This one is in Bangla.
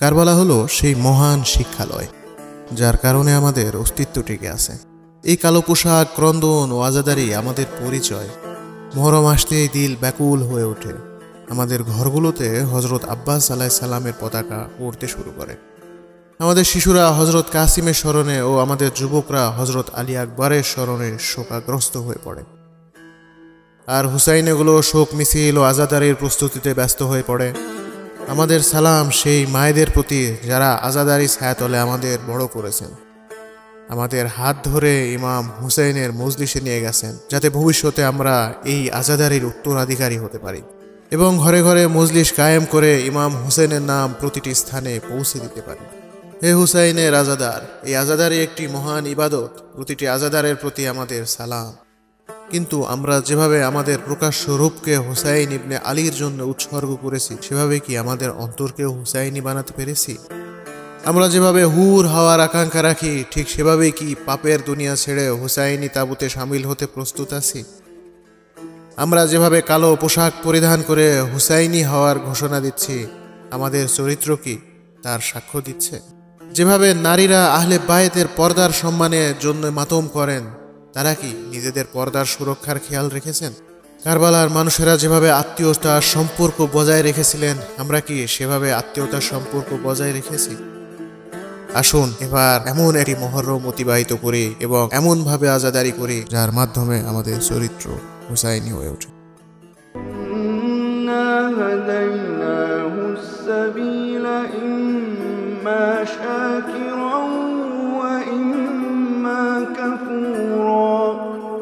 কারবালা হলো সেই মহান শিক্ষালয় যার কারণে আমাদের অস্তিত্ব টিকে আছে। এই কালো পোশাক, ক্রন্দন ও আজাদারি আমাদের পরিচয়। মুহররম আসতেই দিল ব্যাকুল হয়ে ওঠে। আমাদের ঘরগুলোতে হজরত আব্বাস আলাইহিস সালামের পতাকা উড়তে শুরু করে। আমাদের শিশুরা হজরত কাসিমের স্মরণে ও আমাদের যুবকরা হজরত আলী আকবরের স্মরণে শোকাগ্রস্ত হয়ে পড়ে। আর হুসাইনেগুলো শোক মিছিল ও আজাদারির প্রস্তুতিতে ব্যস্ত হয়ে পড়ে। আমাদের সালাম সেই মায়েদের প্রতি যারা আজাদারি ছায়াতলে আমাদের বড় করেছেন, আমাদের হাত ধরে ইমাম হুসাইনের মজলিসে নিয়ে গেছেন, যাতে ভবিষ্যতে আমরা এই আজাদারির উত্তরাধিকারী হতে পারি এবং ঘরে ঘরে মজলিস কায়েম করে ইমাম হুসাইনের নাম প্রতিটি স্থানে পৌঁছে দিতে পারি। হে হুসাইনের আজাদার, এই আজাদারি একটি মহান ইবাদত। প্রতিটি আজাদারের প্রতি আমাদের সালাম। কিন্তু আমরা যেভাবে আমাদের প্রকাশ্য রূপকে হুসাইন ইবনে আলীর জন্য উৎসর্গ করেছি, সেভাবে কি আমাদের অন্তরকেও হুসাইনি বানাতে পেরেছি? আমরা যেভাবে হুর হওয়ার আকাঙ্ক্ষা রাখি, ঠিক সেভাবেই কি পাপের দুনিয়া ছেড়ে হুসাইনি তাবুতে সামিল হতে প্রস্তুত আছি? আমরা যেভাবে কালো পোশাক পরিধান করে হুসাইনি হওয়ার ঘোষণা দিচ্ছি, আমাদের চরিত্র কি তার সাক্ষ্য দিচ্ছে? যেভাবে নারীরা আহলে বায়েতের পর্দার সম্মানের জন্য মাতম করেন, তারা কি নিজেদের পর্দার সুরক্ষার খেয়াল রেখেছেন? কারবালার মানুষেরা যেভাবে আত্মীয়তার সম্পর্ক বজায় রেখেছিলেন, আমরা কি সেভাবে আত্মীয়তার সম্পর্ক বজায় রেখেছি? আসুন এবার এমন একটি মুহররম অতিবাহিত করি এবং এমনভাবে আজাদারি করি যার মাধ্যমে আমাদের চরিত্র হুসাইনি হয়ে ওঠে। إنا هديناه السبيل إما شاكرا